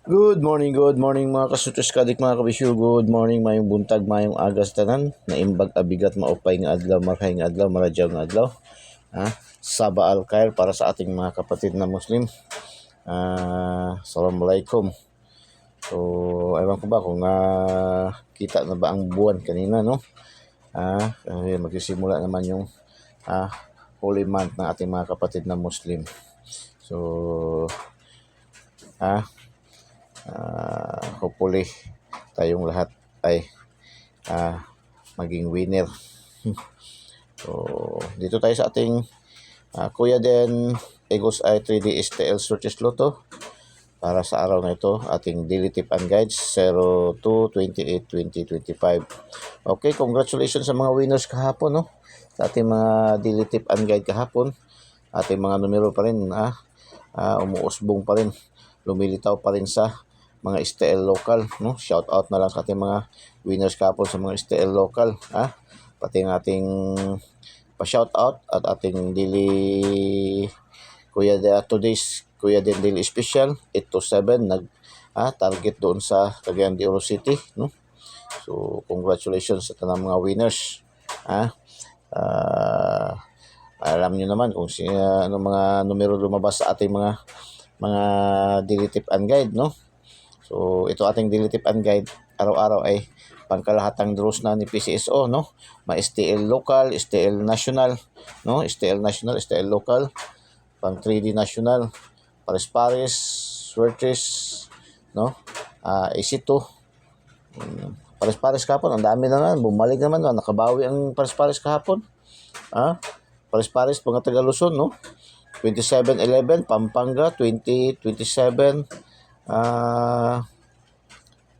Good morning mga kasutos kadik mga kabisyo. Good morning, mayong buntag, mayong agas tanan. Naimbag abigat maupay nga adlaw, marhay nga adlaw, maradyaw nga adlaw. Saba al-Khair para sa ating mga kapatid na Muslim. Assalamualaikum. So, ewan ko ba kung kita na ba ang buwan kanina, no? Magsisimula naman yung holy month ng ating mga kapatid na Muslim. So, hopefully tayong lahat ay maging winner. So dito tayo sa ating Kuya Den Egos I 3D STL Searches Lotto para sa araw na ito, ating daily tip and guides 02/28/2025. Okay, congratulations sa mga winners kahapon, no? Sa ating mga daily tip and guide kahapon, ating mga numero pa rin umuusbong pa rin, lumilitaw pa rin sa mga STL local, no? Shout out na lang sa ating mga winners kahapon sa mga STL local, pati ng ating pa-shout out at ating daily today's Kuya Den Daily Special 8 to 7 target doon sa Cagayan de Oro City, no? So congratulations sa tanang mga winners. Alam niyo naman kung ano mga numero lumabas sa ating mga daily tip and guide, no? So ito ating daily tip and guide araw-araw ay pangkalahatang draws na ni PCSO, no? May STL local, STL national, no? STL national, STL local, pang 3D national, pares-pares, swertres, no? AC2, pares-pares kahapon, ang dami naman, bumalik naman, nakabawi ang pares-pares kahapon. Pares-pares mga taga Luzon, no? 2711 Pampanga, 2027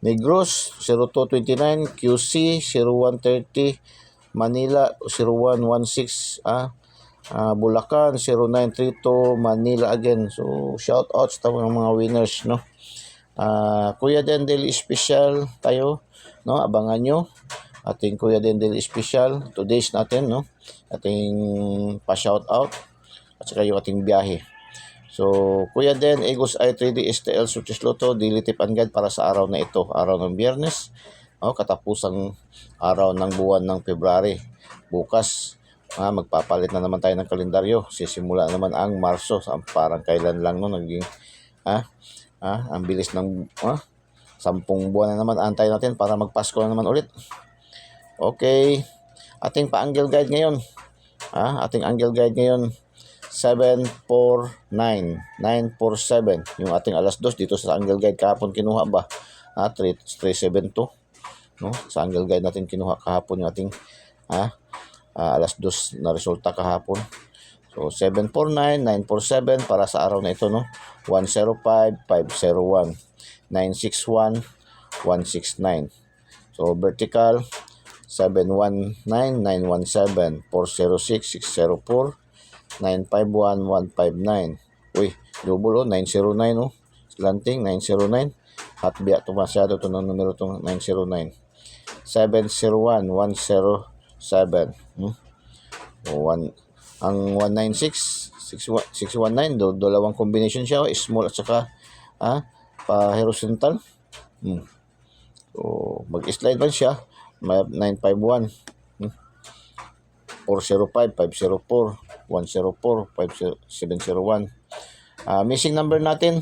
Negros 0229, QC 0130, Manila 0116, Bulacan 0932, Manila again. So shout out sa mga winners, no? Kuya Den Daily Special tayo, no? Abangan nyo ating Kuya Den Daily Special today's natin, no? Ating pa-shout out at saka yung ating biyahe. So, Kuya Den Egos I 3D STL Searches Lotto daily tip and guide para sa araw na ito, araw ng Biyernes, katapusang araw ng buwan ng February. Bukas magpapalit na naman tayo ng kalendaryo. Sisimula naman ang Marso, parang kailan lang, no, naging ang bilis ng 10 buwan na naman antay natin para magpasko na naman ulit. Okay, ating pa-angle guide ngayon. Ating angle guide ngayon 749, 947. Yung ating alas 2 dito sa angle guide kahapon kinuha ba? 372, no? Sa angle guide natin kinuha kahapon yung ating alas 2 na resulta kahapon. So 749, 947 para sa araw na ito, no? 105, 501, 961, 169. So vertical 719, 917, 406, 604, 951, 159. Uy, double 909, no? Slanting 909. Hatbiya to masyado to ng numero to 909. 701, 107. Ang 196, 619, dalawang combination siya, small at saka pa-horizontal. So mag-slide man siya, may 951. 405, 504, 104, 5701. Missing number natin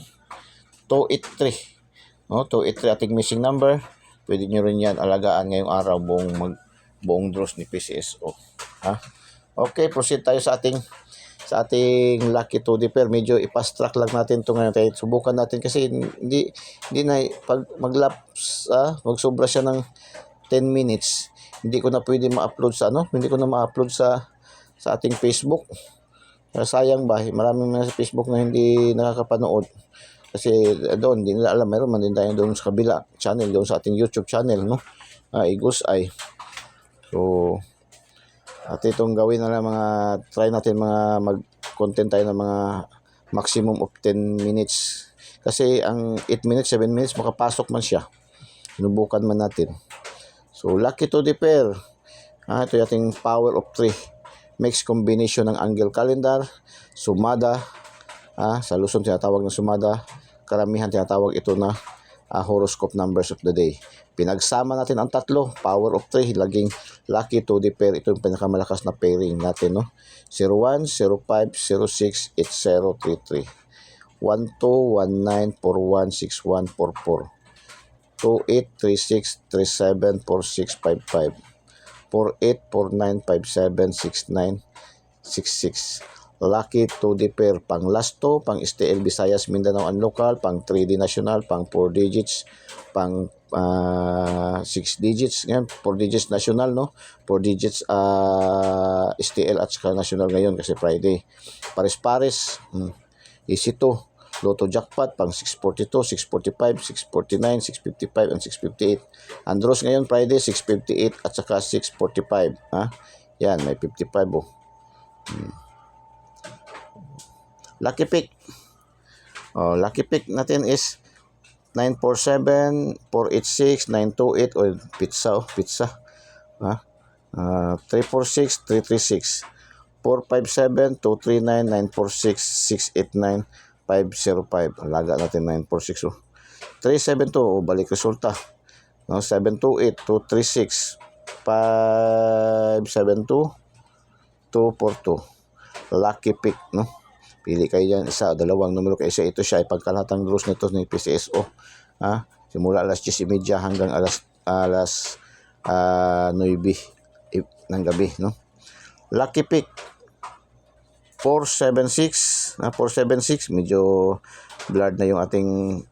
283, no? 283 ating missing number. Pwede nyo rin yan alagaan ngayong araw, buong draws ni PCSO. Okay, proceed tayo sa ating lucky 2D pair. Medyo i-fast track lang natin ito ngayon. Tayo subukan natin kasi hindi na pag mag-lapse, magsobra siya ng 10 minutes. Hindi ko na pwede ma-upload sa ating Facebook. Sayang ba, maraming na sa Facebook na hindi nakakapanood. Kasi doon, hindi nila alam, meron man din tayo doon sa kabila channel, doon sa ating YouTube channel, no? Egos I. So, at itong gawin na lang try natin mag-content tayo ng mga maximum of 10 minutes. Kasi ang 8 minutes, 7 minutes, makapasok man siya. Sinubukan man natin. So, lucky to the pair. Ito yung ating power of 3. Mix combination ng angle calendar, sumada, sa Luzon tinatawag na sumada, karamihan tinatawag ito na horoscope numbers of the day. Pinagsama natin ang tatlo, power of 3, laging lucky to the pair. Ito yung pinakamalakas na pairing natin, no? 01, 05, 06, 8033. 12, 19, 41, 61, 44. 28, 36, 37, 46, 55. 48, 49, 57, 69, 66. Lucky to the pair, pang last 2, pang STL Visayas, Mindanao and local, pang 3D national, pang 4 digits, pang 6 digits, ngayon 4 digits national, no? 4 digits STL at saka national ngayon kasi Friday. Pares-pares, easy to. Lotto jackpot pang 642, 645, 649, 655 and 658. Ang draws ngayon Friday 658 at saka 645, ha? Yan, may 55 oh. Lucky pick. Lucky pick natin is 947, 486, 928 o pizza. Ha? 346, 336, 457, 239, 946, 689, 505. Alaga natin 946 oh. 372 balik resulta. 728, 236, 572, 242. Lucky pick, no? Pili kayo dyan, isa o dalawang numero kayo. Ito siya, ipagkalatang draws nito ni PCSO. Ha? Simula alas 10:30 hanggang alas 9 ng gabi, no? Lucky pick 476, 476, medyo blurred na yung ating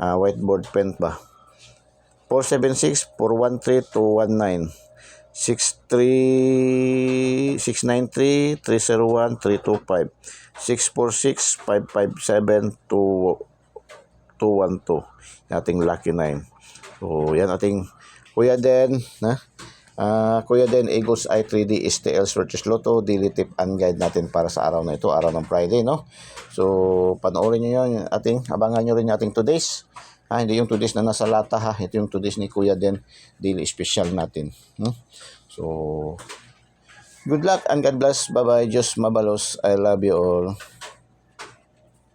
whiteboard pen ba. 476, 413, 219. 693, 693, 301, 325, 646, 557, 212. Ating lucky 9. So, yan ating Kuya Den, Kuya Den Eagles Eye 3D STL Searches Lotto Daily Tip and Guide natin para sa araw na ito, araw ng Friday, no? So, panoorin niyo yun, abangan niyo rin yung ating today's. Hindi yung today's na nasa lata, ha. Ito yung today's ni Kuya Den, daily special natin. So, good luck and God bless. Bye-bye. Diyos mabalos. I love you all.